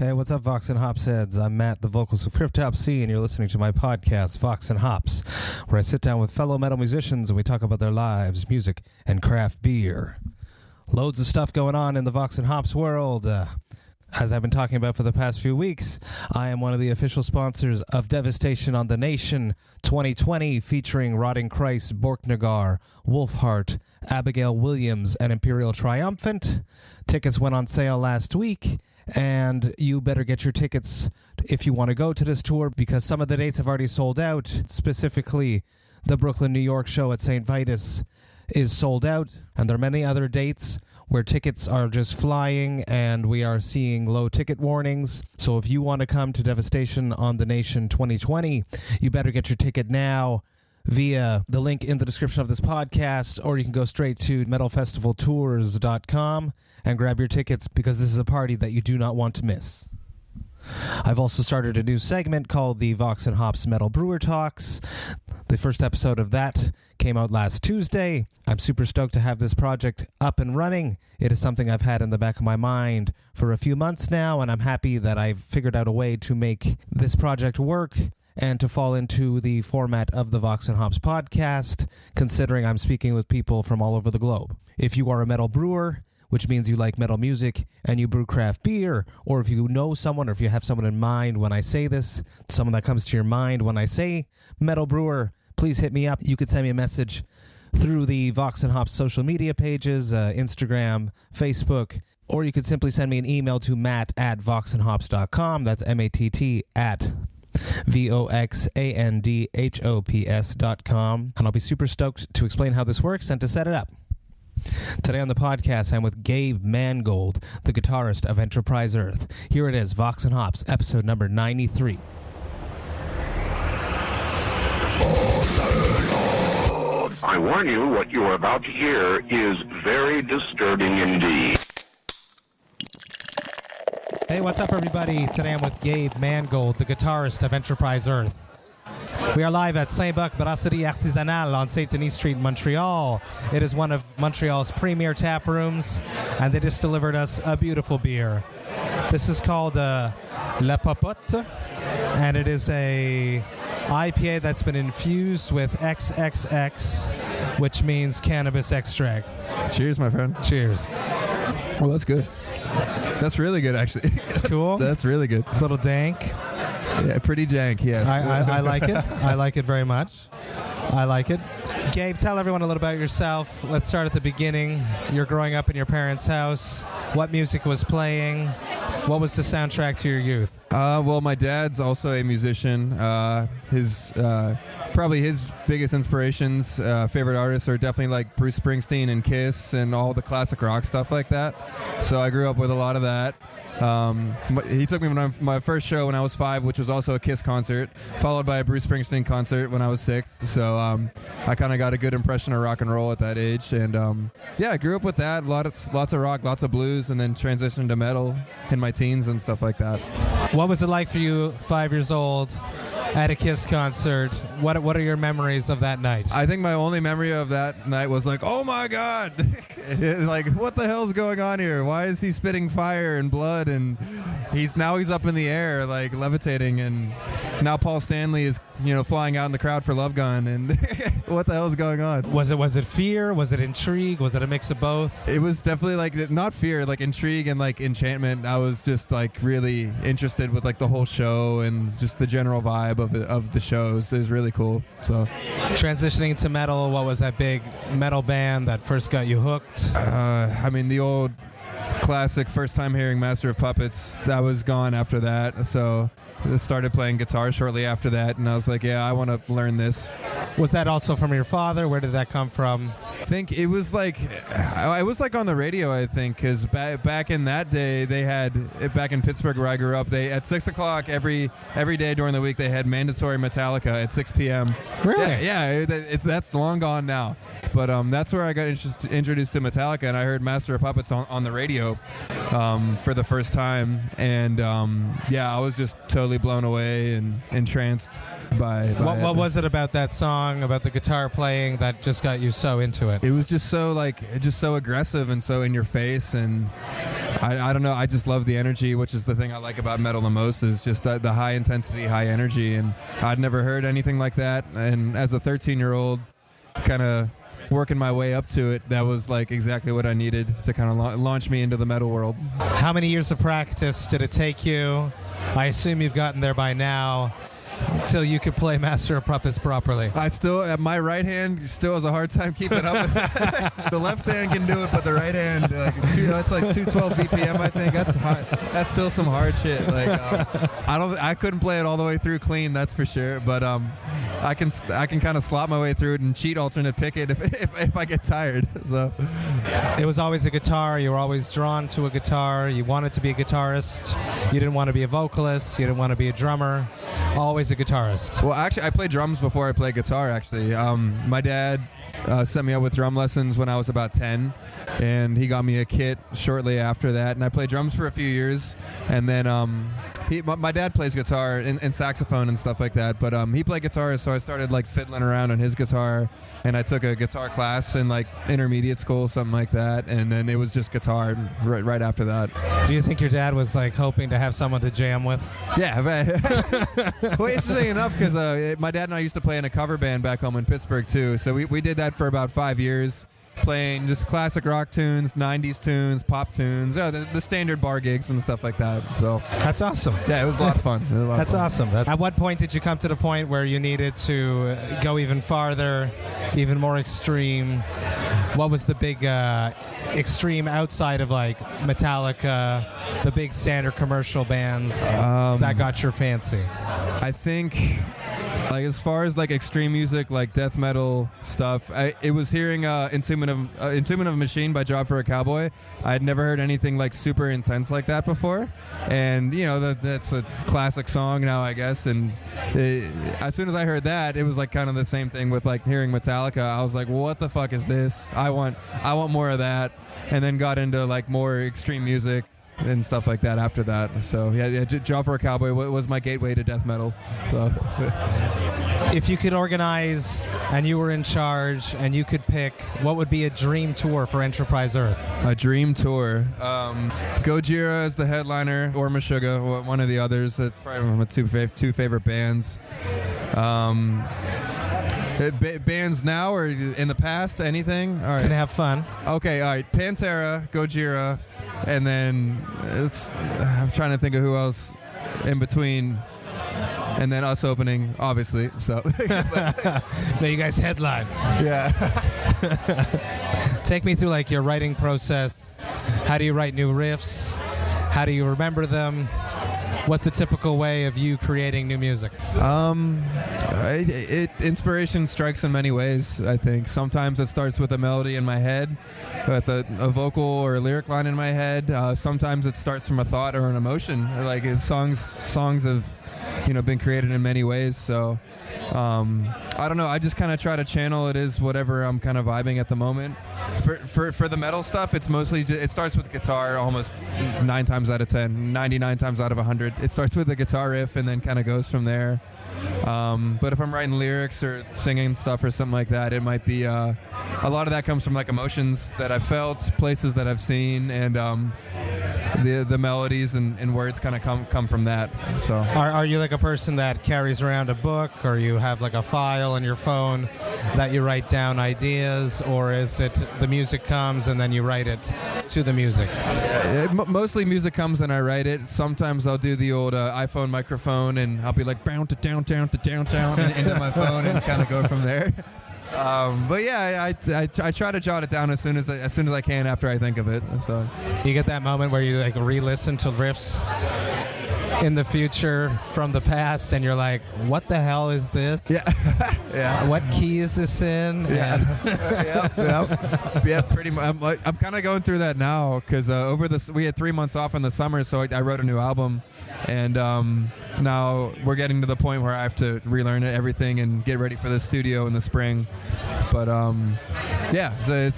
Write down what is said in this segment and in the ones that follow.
Hey, what's up, Vox and Hops heads? I'm Matt, the vocals of Cryptopsy, and you're listening to my podcast, Vox and Hops, where I sit down with fellow metal musicians and we talk about their lives, music, and craft beer. Loads of stuff going on in the Vox and Hops world. As I've been talking about for the past few weeks, I am one of the official sponsors of Devastation On The Nation 2020, featuring Rotting Christ, Borknagar, Wolfheart, Abigail Williams, and Imperial Triumphant. Tickets went on sale last week, and you better get your tickets if you want to go to this tour, because some of the dates have already sold out. Specifically, the Brooklyn, New York show at St. Vitus is sold out, and there are many other dates where tickets are just flying, and we are seeing low ticket warnings. So if you want to come to Devastation On The Nation 2020, you better get your ticket now via the link in the description of this podcast, or you can go straight to metalfestivaltours.com and grab your tickets, because this is a party that you do not want to miss. I've also started a new segment called the Vox and Hops Metal Brewer Talks. The first episode of that came out last Tuesday. I'm super stoked to have this project up and running. It is something I've had in the back of my mind for a few months now, and I'm happy that I've figured out a way to make this project work and to fall into the format of the Vox and Hops podcast, considering I'm speaking with people from all over the globe. If you are a metal brewer, which means you like metal music and you brew craft beer, or if you know someone, or if you have someone in mind when I say this, someone that comes to your mind when I say metal brewer, please hit me up. You could send me a message through the Vox and Hops social media pages, Instagram, Facebook, or you could simply send me an email to matt@voxandhops.com. That's MATT at VOXANDHOPS.com. And I'll be super stoked to explain how this works and to set it up. Today on the podcast, I'm with Gabe Mangold, the guitarist of Enterprise Earth. Here it is, Vox and Hops, episode number 93. I warn you, what you are about to hear is very disturbing indeed. Hey, what's up, everybody? Today I'm with Gabe Mangold, the guitarist of Enterprise Earth. We are live at Saint-Bock Brasserie Artisanale on St. Denis Street in Montreal. It is one of Montreal's premier tap rooms, and they just delivered us a beautiful beer. This is called La Popote, and it is a IPA that's been infused with XXX, which means cannabis extract. Cheers, my friend. Cheers. Well, that's good. That's really good, actually. It's cool. That's really good. It's a little dank. Yeah, pretty dank, yes. I like it. I like it very much. I like it. Gabe, tell everyone a little about yourself. Let's start at the beginning. You're growing up in your parents' house. What music was playing? What was the soundtrack to your youth? Well, my dad's also a musician. Probably his biggest inspirations, favorite artists are definitely like Bruce Springsteen and Kiss and all the classic rock stuff like that. So I grew up with a lot of that. He took me to my first show when I was 5, which was also a Kiss concert, followed by a Bruce Springsteen concert when I was 6. So I kind of got a good impression of rock and roll at that age. And I grew up with that. Lots of rock, lots of blues, and then transitioned to metal in my teens and stuff like that. What was it like for you, 5 years old, at a Kiss concert? What are your memories of that night? I think my only memory of that night was like, oh my God, like what the hell's going on here? Why is he spitting fire and blood? And he's up in the air, like levitating, and now Paul Stanley is flying out in the crowd for Love Gun, and what the hell's going on? Was it fear? Was it intrigue? Was it a mix of both? It was definitely like not fear, like intrigue and like enchantment. I was just like really interested with like the whole show and just the general vibe of the shows. It was really cool. So transitioning to metal, what was that big metal band that first got you hooked? The old classic, first time hearing Master of Puppets, that was gone after that. So I started playing guitar shortly after that, and I was like, yeah, I want to learn this. Was that also from your father? Where did that come from? I think it was like, I was like on the radio, I think, because back in that day, they had, back in Pittsburgh where I grew up, they at 6 o'clock every day during the week, they had mandatory Metallica at 6 p.m. Really? Yeah, that's long gone now. But that's where I got introduced to Metallica, and I heard Master of Puppets on the radio for the first time. And I was just totally blown away and entranced What was it about that song, about the guitar playing, that just got you so into it? It was just so aggressive and so in your face, and I don't know. I just love the energy, which is the thing I like about metal the most, is just the high intensity, high energy, and I'd never heard anything like that. And as a 13-year-old, kind of working my way up to it, that was like exactly what I needed to kind of launch me into the metal world. How many years of practice did it take you? I assume you've gotten there by now, until you could play Master of Puppets properly. My right hand still has a hard time keeping up with it. The left hand can do it, but the right hand, that's like 212 BPM, I think. That's hard. That's still some hard shit. I couldn't play it all the way through clean, that's for sure. But I can kind of slop my way through it and cheat alternate pick it if I get tired. So it was always a guitar. You were always drawn to a guitar. You wanted to be a guitarist. You didn't want to be a vocalist. You didn't want to be a drummer. Always a guitarist. Well, actually, I played drums before I played guitar, actually. My dad set me up with drum lessons when I was about 10, and he got me a kit shortly after that, and I played drums for a few years, and then my dad plays guitar and saxophone and stuff like that, but he played guitar, so I started like fiddling around on his guitar, and I took a guitar class in like intermediate school, something like that, and then it was just guitar right after that. Do you think your dad was like hoping to have someone to jam with? Yeah. Well, interesting enough, because my dad and I used to play in a cover band back home in Pittsburgh too, so we did that for about 5 years, playing just classic rock tunes, 90s tunes, pop tunes, the standard bar gigs and stuff like that. So that's awesome. Yeah, it was a lot of fun. That's awesome. At what point did you come to the point where you needed to go even farther, even more extreme? What was the big extreme outside of like Metallica, the big standard commercial bands that got your fancy? I think, like, as far as like extreme music, like death metal stuff, it was hearing Entombment of a Machine by Job for a Cowboy. I had never heard anything like super intense like that before, and that's a classic song now, I guess. And as soon as I heard that, it was like kind of the same thing with like hearing Metallica. I was like, what the fuck is this? I want more of that, and then got into like more extreme music and stuff like that after that. So yeah, Job for a Cowboy was my gateway to death metal. So if you could organize and you were in charge and you could pick, what would be a dream tour for Enterprise Earth? A dream tour. Gojira as the headliner, or Meshuggah, one of the others. That's probably my two favorite bands. Bands now or in the past? Anything? All right. Can have fun. Okay, all right. Pantera, Gojira, and then I'm trying to think of who else in between, and then us opening, obviously. So no, you guys headline. Yeah. Take me through like your writing process. How do you write new riffs? How do you remember them? What's the typical way of you creating new music? Inspiration strikes in many ways, I think. Sometimes it starts with a melody in my head, with a vocal or a lyric line in my head. Sometimes it starts from a thought or an emotion. Like songs have been created in many ways. So I don't know. I just kind of try to channel it as whatever I'm kind of vibing at the moment. For the metal stuff, it's mostly it starts with guitar almost 9 times out of 10, 99 times out of 100. It starts with a guitar riff and then kind of goes from there. But if I'm writing lyrics or singing stuff or something like that, it might be a lot of that comes from like emotions that I've felt, places that I've seen, and the melodies and words kind of come from that. So are you like a person that carries around a book, or you have like a file on your phone that you write down ideas, or is it the music comes and then you write it to the music? Mostly music comes and I write it. Sometimes I'll do the old iPhone microphone and I'll be like bound to downtown and into my phone and kind of go from there. But yeah, I try to jot it down as soon as I can after I think of it. So you get that moment where you like re-listen to riffs in the future from the past, and you're like, "What the hell is this? Yeah, yeah. What key is this in?" Yeah, yeah. Pretty much. I'm kind of going through that now because we had 3 months off in the summer, so I wrote a new album. And now we're getting to the point where I have to relearn everything and get ready for the studio in the spring. But Yeah, so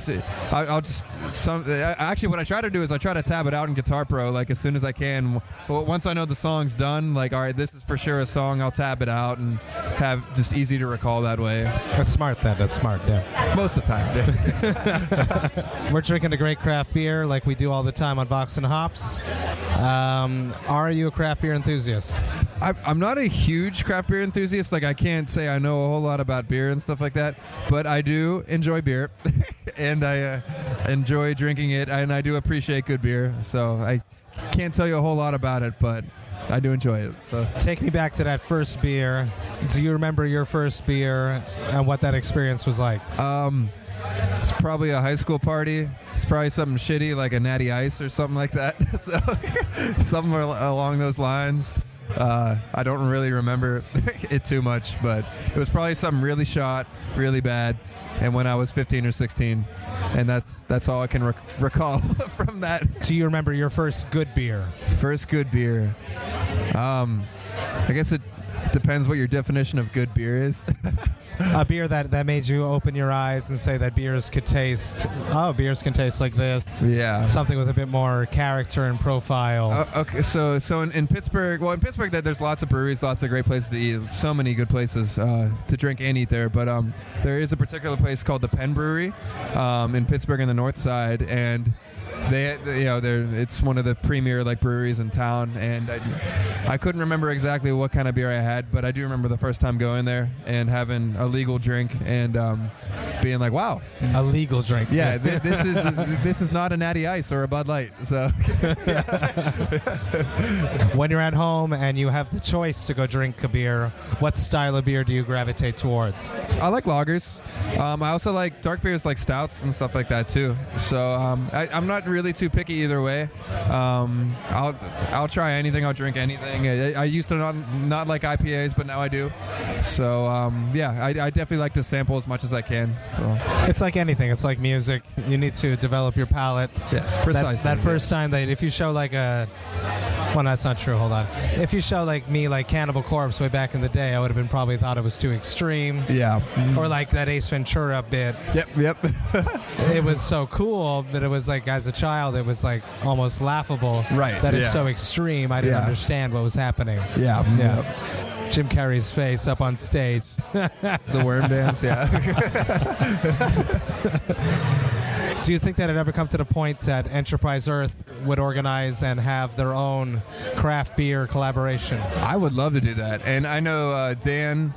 I'll just actually what I try to do is I try to tab it out in Guitar Pro like as soon as I can. Once I know the song's done, like all right, this is for sure a song, I'll tab it out and have just easy to recall that way. That's smart. That's smart. Yeah. Most of the time. Yeah. We're drinking a great craft beer like we do all the time on Vox and Hops. Are you a craft beer enthusiast? I'm not a huge craft beer enthusiast. Like I can't say I know a whole lot about beer and stuff like that, but I do enjoy beer, and I enjoy drinking it, and I do appreciate good beer. So I can't tell you a whole lot about it, but I do enjoy it. So take me back to that first beer. Do you remember your first beer and what that experience was like? It's probably a high school party. It's probably something shitty like a Natty Ice or something like that. So something along those lines. I don't really remember it too much, but it was probably something really shot, really bad, and when I was 15 or 16, and that's all I can recall from that. Do you remember your first good beer? First good beer. I guess it depends what your definition of good beer is. A beer that made you open your eyes and say that beers can taste like this. Yeah. Something with a bit more character and profile. Okay, so in Pittsburgh, there's lots of breweries, lots of great places to eat, so many good places to drink and eat there. But there is a particular place called the Penn Brewery in Pittsburgh on the north side, and it's one of the premier like breweries in town, and I couldn't remember exactly what kind of beer I had, but I do remember the first time going there and having a legal drink and being like, wow, a legal drink. Yeah, this is not a Natty Ice or a Bud Light. So when you're at home and you have the choice to go drink a beer, what style of beer do you gravitate towards? I like lagers. I also like dark beers like stouts and stuff like that too. So I'm not really too picky either way. I'll try anything. I'll drink anything. I used to not like IPAs, but now I do. So I definitely like to sample as much as I can. So. It's like anything. It's like music. You need to develop your palate. Yes, precisely. That first time that if you show like well, that's not true. Hold on. If you show like me like Cannibal Corpse way back in the day, I would have been probably thought it was too extreme. Yeah. Or like that Ace Ventura bit. Yep. It was so cool that it was like as a child it was like almost laughable. Right. That it's so extreme. I didn't understand what was happening. Yeah. Yep. Jim Carrey's face up on stage. The worm dance. Yeah. Do you think that it ever come to the point that Enterprise Earth would organize and have their own craft beer collaboration? I would love to do that. And I know Dan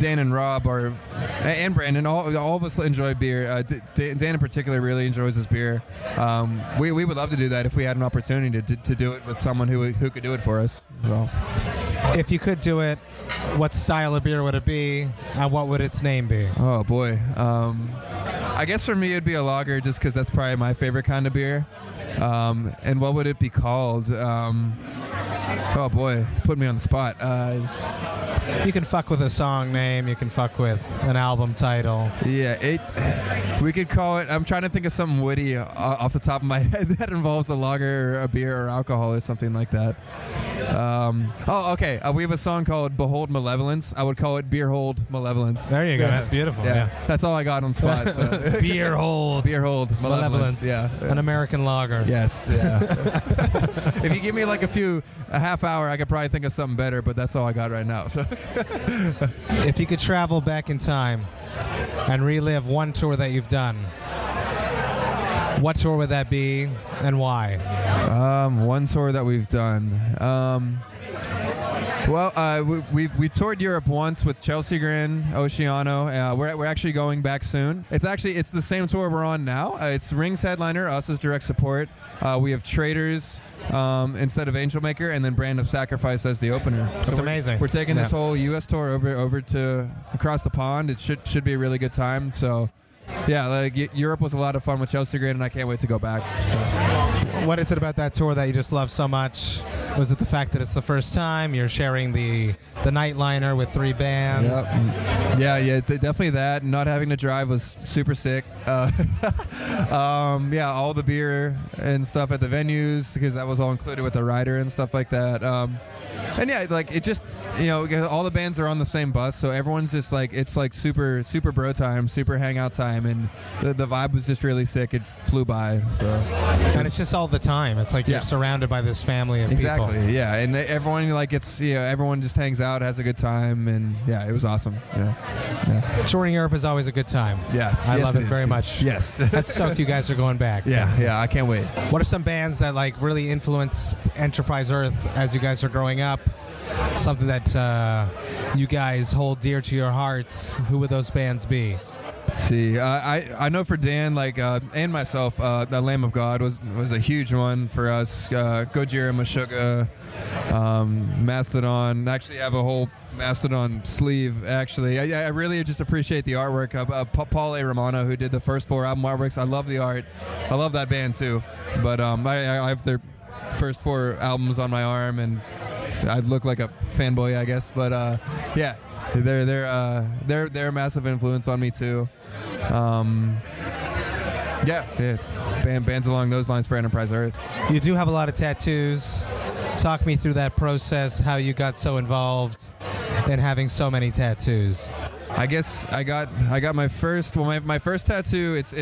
and Rob and Brandon, all of us enjoy beer. Dan in particular really enjoys his beer. We would love to do that if we had an opportunity to do it with someone who could do it for us. Well, if you could do it, what style of beer would it be, and what would its name be? Oh boy, I guess for me it'd be a lager, just because that's probably my favorite kind of beer. And what would it be called? Oh boy, put me on the spot. You can fuck with a song name. You can fuck with an album title. Yeah, we could call it. I'm trying to think of something witty off the top of my head that involves a lager, or a beer, or alcohol, or something like that. Okay. We have a song called "Behold Malevolence." I would call it "Behold Malevolence." There you go. That's beautiful. Yeah. That's all I got on the spot. So. Behold Malevolence. Yeah. An American lager. Yes. Yeah. If you give me like a half hour, I could probably think of something better, but that's all I got right now. So. If you could travel back in time and relive one tour that you've done, what tour would that be and why? One tour that we've done. We toured Europe once with Chelsea Grin, Oceano. We're actually going back soon. It's the same tour we're on now. It's Rings headliner, us as direct support. We have Traders instead of Angel Maker, and then Brand of Sacrifice as the opener. That's amazing. We're taking this whole U.S. tour over to across the pond. It should be a really good time. So, yeah, Europe was a lot of fun with Chelsea Grin, and I can't wait to go back. So. What is it about that tour that you just love so much? Was it the fact that it's the first time you're sharing the nightliner with 3 bands? Yep. Yeah, it's definitely that. Not having to drive was super sick. Yeah, all the beer and stuff at the venues, because that was all included with the rider and stuff like that. And yeah, like it just, all the bands are on the same bus, so everyone's just like, it's like super bro time, super hangout time, and the vibe was just really sick. It flew by. So. And it's just all the time. It's like you're surrounded by this family of people. Exactly, yeah. And everyone, like, it's, everyone just hangs out, has a good time, and yeah, it was awesome. Yeah. Touring Europe is always a good time. Yes. I love it very much. Yes. That's stoked you guys are going back. Yeah, I can't wait. What are some bands that like really influence Enterprise Earth as you guys are growing up? Something that you guys hold dear to your hearts. Who would those bands be? Let's see. I know for Dan, like, and myself, the Lamb of God was a huge one for us. Gojira, Meshuggah, Mastodon. Actually, I have a whole Mastodon sleeve, actually. I really just appreciate the artwork of Paul A. Romano, who did the first 4 album artworks. I love the art. I love that band, too. But I have their first 4 albums on my arm, and I look like a fanboy, I guess. But, yeah. They're a massive influence on me too. Bands along those lines for Enterprise Earth. You do have a lot of tattoos. Talk me through that process, how you got so involved in having so many tattoos. I guess I got my first my first tattoo. It's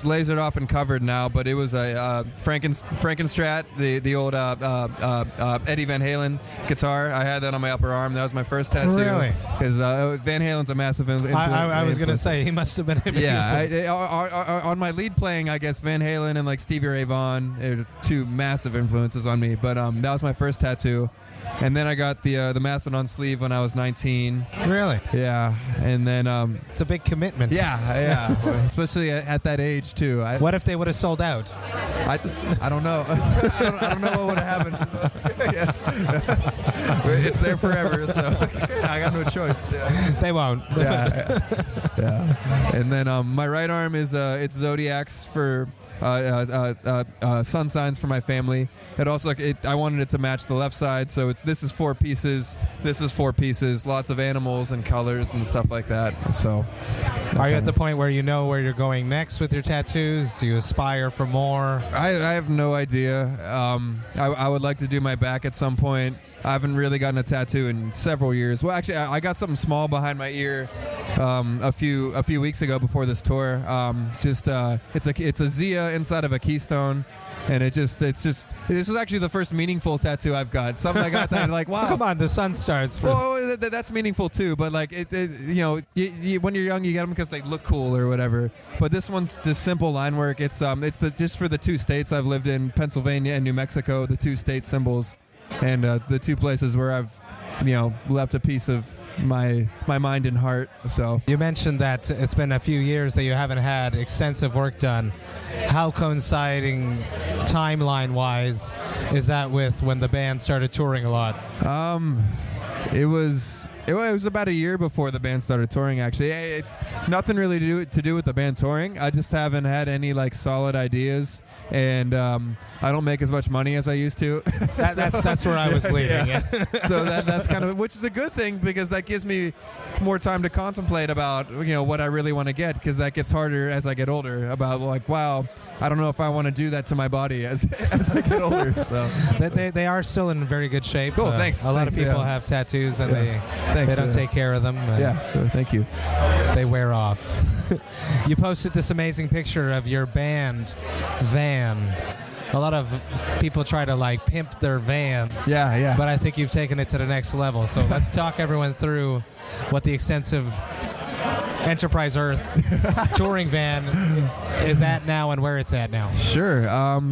lasered off and covered now, but it was a Frankenstrat, the old Eddie Van Halen guitar. I had that on my upper arm. That was my first tattoo. Really? Because Van Halen's a massive influence. I was going to say he must have been. On my lead playing, I guess Van Halen and like Stevie Ray Vaughan are 2 massive influences on me. But that was my first tattoo. And then I got the Mastodon sleeve when I was 19. Really? Yeah. And then it's a big commitment. Yeah. Especially at that age too. What if they would have sold out? I don't know. I don't know what would have happened. It's there forever, so I got no choice. Yeah. They won't. Yeah. And then my right arm is it's zodiacs for sun signs for my family. It also I wanted it to match the left side, so this is 4 pieces, this is 4 pieces, lots of animals and colors and stuff like that. So are you at the point where you know where you're going next with your tattoos? Do you aspire for more? I have no idea. I would like to do my back at some point. I haven't really gotten a tattoo in several years. Well, actually, I got something small behind my ear a few weeks ago before this tour. It's a Zia inside of a keystone, and this was actually the first meaningful tattoo I've got. Something I got that like, wow. Come on, the sun starts. Well, that's meaningful too. But like when you're young, you get them because they look cool or whatever. But this one's just simple line work. It's just for the 2 states I've lived in, Pennsylvania and New Mexico, the 2 state symbols. And the 2 places where I've, left a piece of my mind and heart. So you mentioned that it's been a few years that you haven't had extensive work done. How coinciding timeline-wise is that with when the band started touring a lot? It was about a year before the band started touring. Actually, nothing really to do with the band touring. I just haven't had any like solid ideas. And I don't make as much money as I used to. That's where I was leading. Yeah. So that's kind of, which is a good thing, because that gives me more time to contemplate about what I really want to get, because that gets harder as I get older. About like, wow, I don't know if I want to do that to my body as I get older. So they are still in very good shape. Cool, thanks. A lot of people have tattoos and they don't take care of them. Thank you. They wear off. You posted this amazing picture of your band van. A lot of people try to like pimp their van. Yeah. But I think you've taken it to the next level. So let's talk everyone through what the extensive Enterprise Earth touring van is at now and where it's at now. Sure.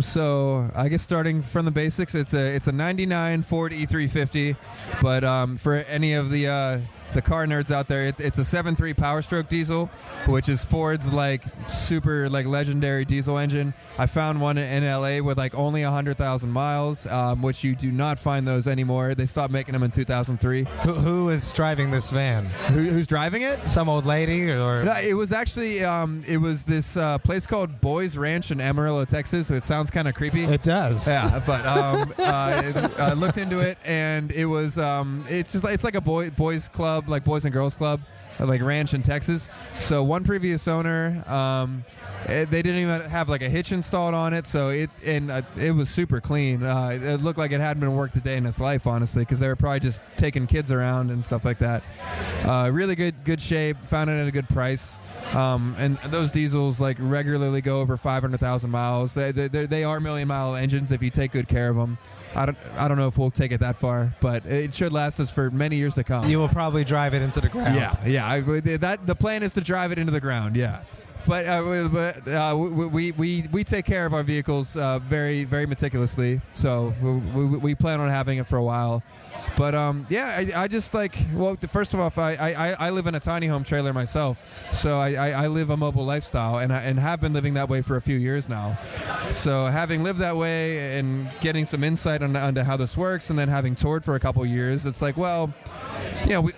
So I guess starting from the basics, it's a '99 Ford E350, but for any of the the car nerds out there, it's a 7.3 Power Stroke diesel, which is Ford's like super like legendary diesel engine. I found one in LA with like only 100,000 miles, which you do not find those anymore. They stopped making them in 2003. Who is driving this van? Who's driving it? Some old lady, or? No, it was actually it was this place called Boys Ranch in Amarillo, Texas. So it sounds kind of creepy. It does. Yeah, but I looked into it, and it was it's like a boys club, like boys and girls club, like ranch in Texas. So one previous owner, they didn't even have like a hitch installed on it, so it was super clean. It looked like it hadn't been worked a day in its life, honestly, because they were probably just taking kids around and stuff like that. Really good shape. Found it at a good price. And those diesels like regularly go over 500,000 miles. They are million-mile engines if you take good care of them. I don't know if we'll take it that far, but it should last us for many years to come. You will probably drive it into the ground. Yeah. The plan is to drive it into the ground. Yeah. But we take care of our vehicles very, very meticulously. So we plan on having it for a while. But I just like, well, first of all, I live in a tiny home trailer myself, so I live a mobile lifestyle, and have been living that way for a few years now. So having lived that way and getting some insight onto how this works, and then having toured for a couple years, it's like, well,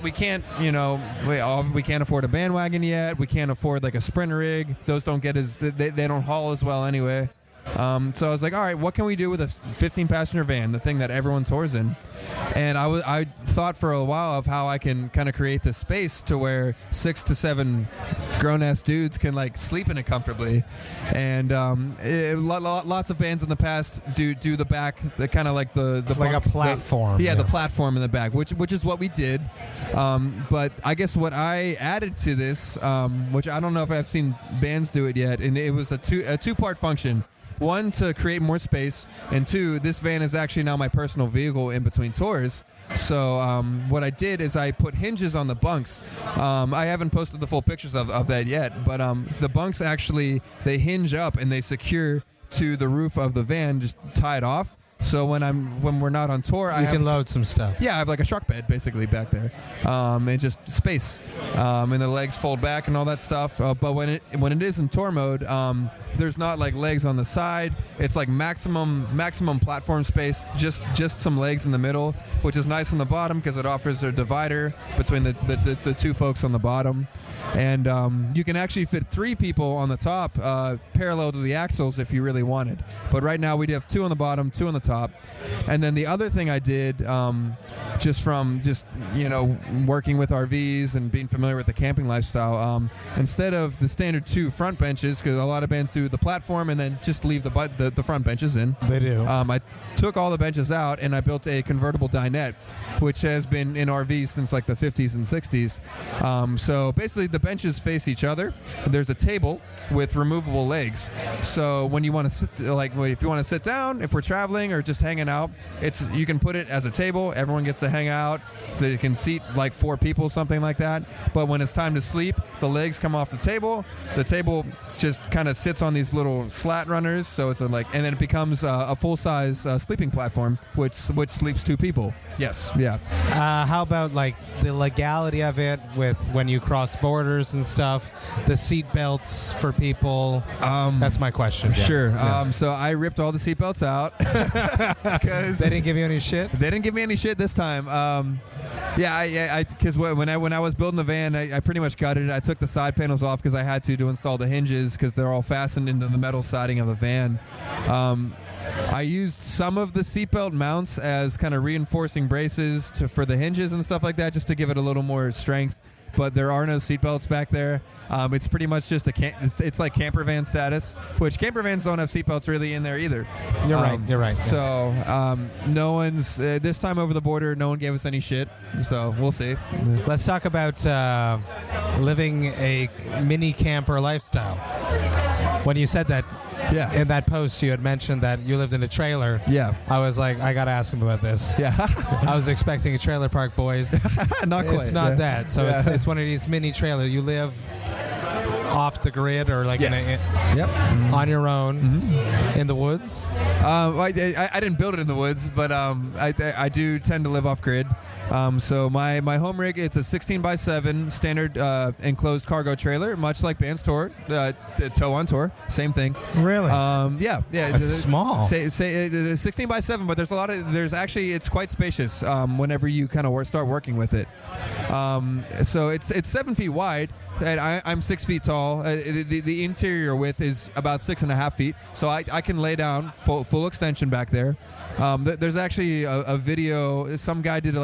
we can't, we can't afford a bandwagon yet. We can't afford like a sprint rig. Those don't get they don't haul as well anyway. So I was like, all right, what can we do with a 15-passenger van, the thing that everyone tours in? And I thought for a while of how I can kind of create this space to where 6 to 7 grown-ass dudes can like sleep in it comfortably. And lots of bands in the past do the back, the kind of like the like bunk, a platform. the platform in the back, which is what we did. But I guess what I added to this, which I don't know if I've seen bands do it yet, and it was a two-part function. One, to create more space, and two, this van is actually now my personal vehicle in between tours. So what I did is I put hinges on the bunks. I haven't posted the full pictures of that yet, but the bunks actually, they hinge up and they secure to the roof of the van, just tied off. So when we're not on tour, you can load some stuff. Yeah, I have like a truck bed basically back there, and just space, and the legs fold back and all that stuff. But when it is in tour mode, there's not like legs on the side. It's like maximum platform space, just some legs in the middle, which is nice on the bottom because it offers a divider between the two folks on the bottom. And you can actually fit 3 people on the top, parallel to the axles if you really wanted. But right now we'd have 2 on the bottom, 2 on the top. And then the other thing I did, just working with RVs and being familiar with the camping lifestyle, instead of the standard 2 front benches, because a lot of bands do the platform and then just leave the front benches in. They do. I took all the benches out and I built a convertible dinette, which has been in RVs since like the 50s and 60s. So basically the benches face each other. There's a table with removable legs. So when you want to sit, if you want to sit down, if we're traveling or just hanging out, you can put it as a table. Everyone gets to hang out. They can seat like 4 people, something like that. But when it's time to sleep, the legs come off the table. The table just kind of sits on these little slat runners. So it's and then it becomes a full-size sleeping platform, which sleeps 2 people. Yes. Yeah. How about like the legality of it with when you cross borders and stuff, the seat belts for people? That's my question. Sure. Yeah. So I ripped all the seat belts out because they didn't give you any shit. They didn't give me any shit this time. Because when I was building the van, I pretty much gutted it. I took the side panels off because I had to install the hinges because they're all fastened into the metal siding of the van. I used some of the seatbelt mounts as kind of reinforcing braces for the hinges and stuff like that, just to give it a little more strength. But there are no seatbelts back there. It's pretty much just it's like camper van status, which camper vans don't have seatbelts really in there either. You're right. So no one's this time over the border. No one gave us any shit. So we'll see. Let's talk about living a mini camper lifestyle. When you said that. Yeah. In that post, you had mentioned that you lived in a trailer. Yeah. I was like, I got to ask him about this. Yeah. I was expecting a Trailer Park Boys. Not quite. It's not that. So it's one of these mini trailers. You live off the grid or like Yep. on your own in the woods? I didn't build it in the woods, but I do tend to live off grid. So my home rig, it's a 16x7 standard enclosed cargo trailer, much like Band's Tour, Tow on Tour, same thing. Really? Yeah. It's small. Say 16x7, but there's actually it's quite spacious whenever you kind of start working with it. So it's 7 feet wide, and I'm 6 feet tall. The interior width is about 6.5 feet, so I can lay down full extension back there. There's actually a video. Some guy did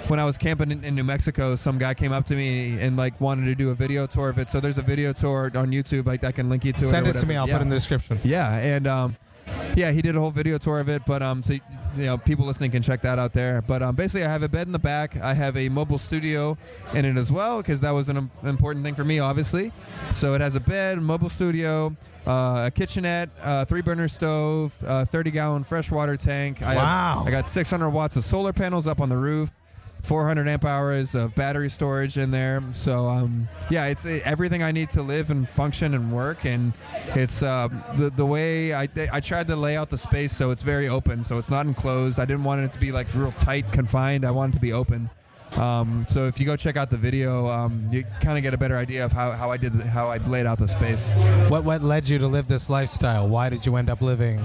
when I was camping in New Mexico, some guy came up to me and wanted to do a video tour of it. So there's a video tour on YouTube. I can link you to it. Send it to me. I'll put it in the description. Yeah, and he did a whole video tour of it. But so people listening can check that out there. But basically, I have a bed in the back. I have a mobile studio in it as well, because that was an important thing for me, obviously. So it has a bed, mobile studio, a kitchenette, 3-burner stove, 30-gallon freshwater tank. I got 600 watts of solar panels up on the roof, 400 amp hours of battery storage in there. So it's everything I need to live and function and work. And it's the way I tried to lay out the space so it's very open, so it's not enclosed. I didn't want it to be real tight, confined. I wanted it to be open. So if you go check out the video, you kind of get a better idea of how I laid out the space. What led you to live this lifestyle? Why did you end up living?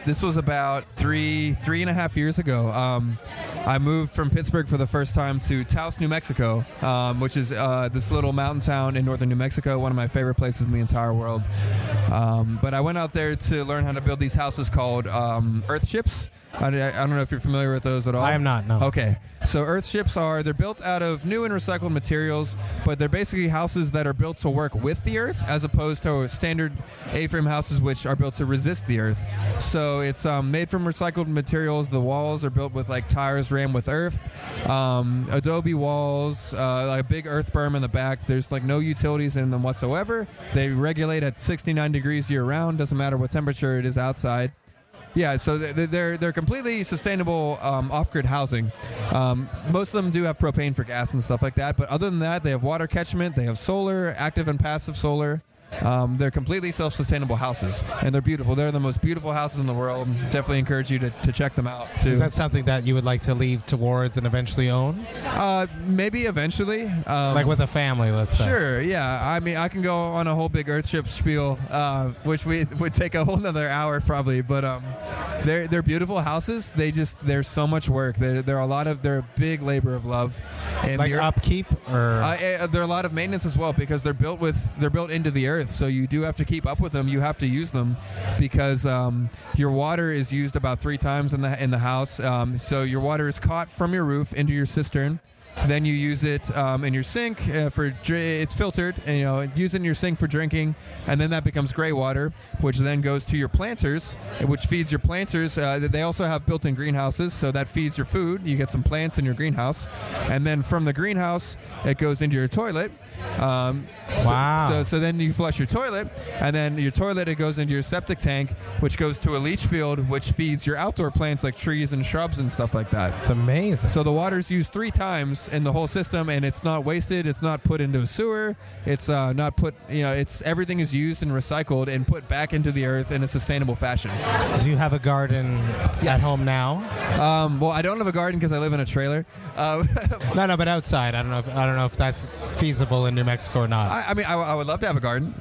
This was about three and a half years ago. I moved from Pittsburgh for the first time to Taos, New Mexico, which is this little mountain town in northern New Mexico, one of my favorite places in the entire world. But I went out there to learn how to build these houses called earth ships. I don't know if you're familiar with those at all. I am not, no. Okay. So earth ships they're built out of new and recycled materials, but they're basically houses that are built to work with the earth, as opposed to standard A-frame houses, which are built to resist the earth. So it's made from recycled materials. The walls are built with tires rammed with earth, adobe walls, a big earth berm in the back. There's no utilities in them whatsoever. They regulate at 69 degrees year round. Doesn't matter what temperature it is outside. Yeah, so they're completely sustainable off-grid housing. Most of them do have propane for gas and stuff like that, but other than that, they have water catchment, they have solar, active and passive solar. They're completely self-sustainable houses, and they're beautiful. They're the most beautiful houses in the world. Definitely encourage you to check them out, too. Is that something that you would like to leave towards and eventually own? Maybe eventually. With a family, let's say. Sure, yeah. I mean, I can go on a whole big Earthship spiel, which would take a whole nother hour probably, but they're beautiful houses. There's so much work. They're a big labor of love. And upkeep? Or they're a lot of maintenance as well, because they're built into the earth. So you do have to keep up with them. You have to use them, because your water is used about 3 times in the house. So your water is caught from your roof into your cistern. Then you use it in your sink it's filtered, and use it in your sink for drinking, and then that becomes gray water, which then goes to your planters, which feeds your planters. They also have built-in greenhouses, so that feeds your food. You get some plants in your greenhouse, and then from the greenhouse it goes into your toilet. Wow. So then you flush your toilet, and then your toilet, it goes into your septic tank, which goes to a leach field, which feeds your outdoor plants like trees and shrubs and stuff like that. It's amazing. So the water's used 3 times in the whole system, and it's not wasted. It's not put into a sewer. It's not put, it's everything is used and recycled and put back into the earth in a sustainable fashion. Do you have a garden at home now? Well, I don't have a garden because I live in a trailer. No, but outside. I don't know if that's feasible in New Mexico or not. I would love to have a garden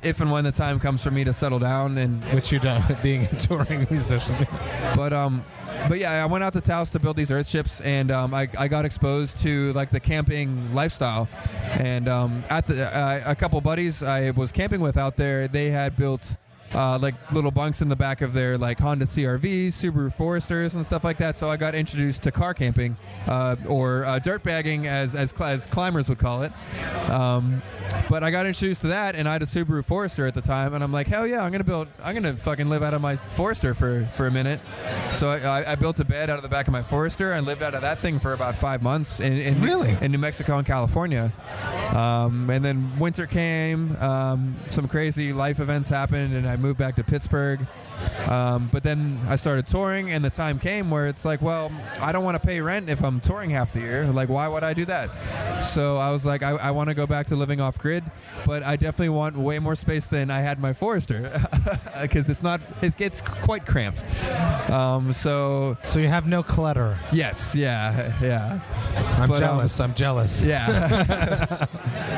if and when the time comes for me to settle down, and which you don't, being a touring musician. But yeah, I went out to Taos to build these earth ships, and I got exposed to the camping lifestyle. And at a couple buddies I was camping with out there, they had built little bunks in the back of their Honda CRVs, Subaru Foresters, and stuff like that. So I got introduced to car camping, or dirt bagging, as climbers would call it. But I got introduced to that, and I had a Subaru Forester at the time, and I'm like, hell yeah, I'm gonna fucking live out of my Forester for a minute. So I built a bed out of the back of my Forester. I lived out of that thing for about 5 months in New Mexico and California. And then winter came, some crazy life events happened, and I I moved back to Pittsburgh. But then I started touring, and the time came where it's like, well, I don't want to pay rent if I'm touring half the year. Like, why would I do that? So I was like, I want to go back to living off grid, but I definitely want way more space than I had my Forester, because it gets quite cramped. So you have no clutter. Yes, yeah. I'm jealous. Yeah,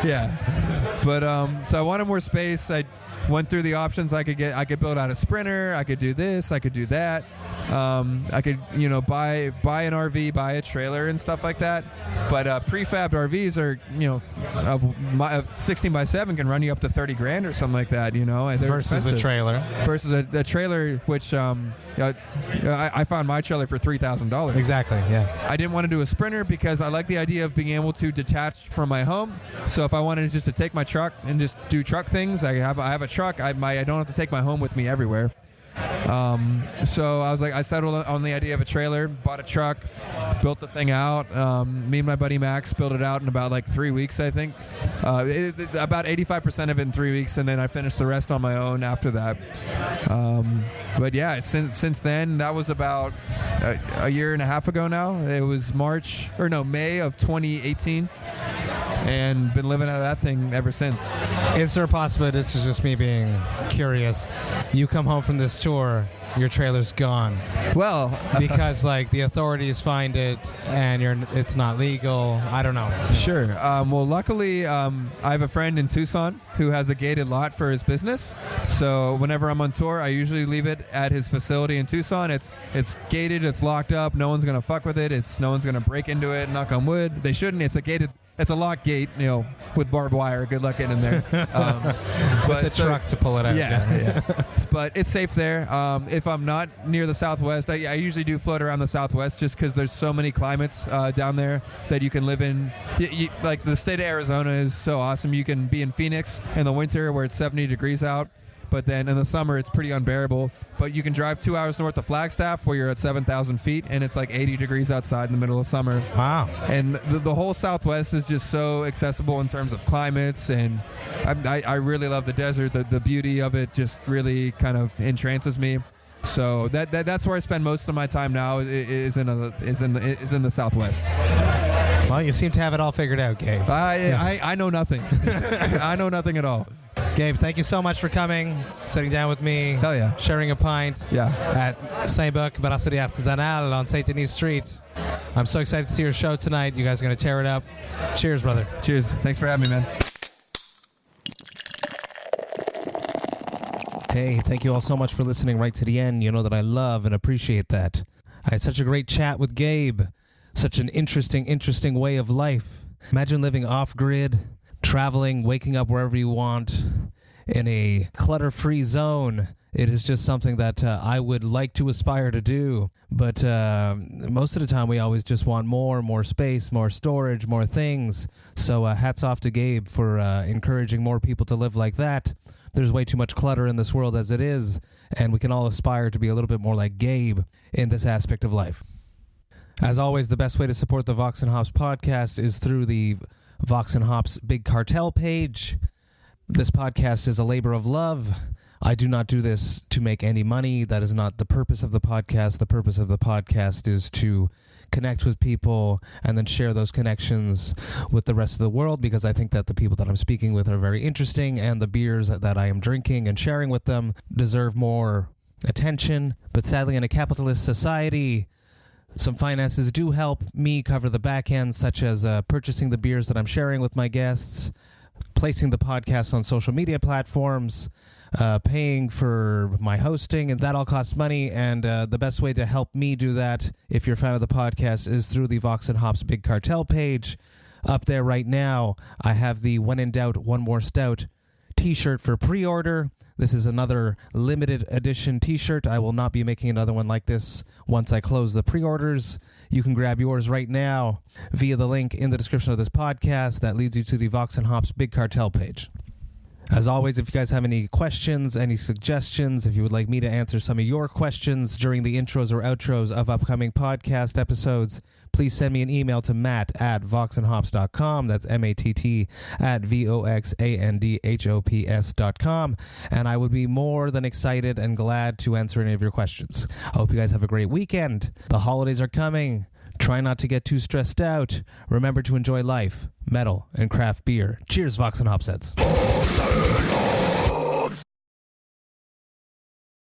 yeah. But so I wanted more space. I went through the options I could get. I could build out a Sprinter. I could do this. I could do that. I could, buy an RV, buy a trailer and stuff like that. But prefabbed RVs are, 16 by 7 can run you up to $30,000 or something like that. Versus a trailer. Versus a trailer, which I found my trailer for $3,000. Exactly. Yeah. I didn't want to do a Sprinter because I like the idea of being able to detach from my home. So if I wanted just to take my truck and just do truck things, I have a truck. I don't have to take my home with me everywhere. So I was like, I settled on the idea of a trailer, bought a truck, built the thing out. Me and my buddy Max built it out in about like 3 weeks, I think. About 85% of it in 3 weeks, and then I finished the rest on my own after that. But yeah, since then, that was about a year and a half ago now. It was May of 2018. And been living out of that thing ever since. Is there a possibility, this is just me being curious, you come home from this tour, your trailer's gone? Well, because the authorities find it and it's not legal. I don't know. Sure. Well, luckily, I have a friend in Tucson who has a gated lot for his business. So whenever I'm on tour, I usually leave it at his facility in Tucson. It's gated. It's locked up. No one's gonna fuck with it. No one's gonna break into it. Knock on wood. They shouldn't. It's a locked gate, with barbed wire. Good luck getting in there. With the truck to pull it out. Yeah. But it's safe there. If I'm not near the Southwest, I usually do float around the Southwest just because there's so many climates down there that you can live in. Like the state of Arizona is so awesome. You can be in Phoenix in the winter where it's 70 degrees out. But then in the summer, it's pretty unbearable. But you can drive 2 hours north of Flagstaff where you're at 7,000 feet, and it's like 80 degrees outside in the middle of summer. Wow. And the whole Southwest is just so accessible in terms of climates, and I really love the desert. The beauty of it just really kind of entrances me. So that's where I spend most of my time now is in the Southwest. Well, you seem to have it all figured out, Gabe. I know nothing. I know nothing at all. Gabe, thank you so much for coming, sitting down with me. Hell yeah. Sharing a pint at Saint-Bock Brasserie Artisanale on St. Denis Street. I'm so excited to see your show tonight. You guys are going to tear it up. Cheers, brother. Cheers. Thanks for having me, man. Hey, thank you all so much for listening right to the end. You know that I love and appreciate that. I had such a great chat with Gabe. Such an interesting way of life. Imagine living off-grid, traveling, waking up wherever you want in a clutter-free zone. It is just something that I would like to aspire to do. But most of the time, we always just want more space, more storage, more things. So hats off to Gabe for encouraging more people to live like that. There's way too much clutter in this world as it is, and we can all aspire to be a little bit more like Gabe in this aspect of life. As always, the best way to support the Vox&Hops podcast is through the Vox&Hops Big Cartel page. This podcast is a labor of love. I do not do this to make any money. That is not the purpose of the podcast. The purpose of the podcast is to connect with people and then share those connections with the rest of the world, because I think that the people that I'm speaking with are very interesting, and the beers that I am drinking and sharing with them deserve more attention. But sadly, in a capitalist society, some finances do help me cover the back end, such as purchasing the beers that I'm sharing with my guests, placing the podcast on social media platforms, paying for my hosting, and that all costs money. And the best way to help me do that, if you're a fan of the podcast, is through the Vox&Hops Big Cartel page. Up there right now, I have the When in Doubt, One More Stout t-shirt for pre-order. This is another limited edition t-shirt. I will not be making another one like this once I close the pre-orders. You can grab yours right now via the link in the description of this podcast that leads you to the Vox&Hops Big Cartel page. As always, if you guys have any questions, any suggestions, if you would like me to answer some of your questions during the intros or outros of upcoming podcast episodes, please send me an email to matt@voxandhops.com. That's matt@voxandhops.com. And I would be more than excited and glad to answer any of your questions. I hope you guys have a great weekend. The holidays are coming. Try not to get too stressed out. Remember to enjoy life, metal, and craft beer. Cheers, Vox and Hops heads.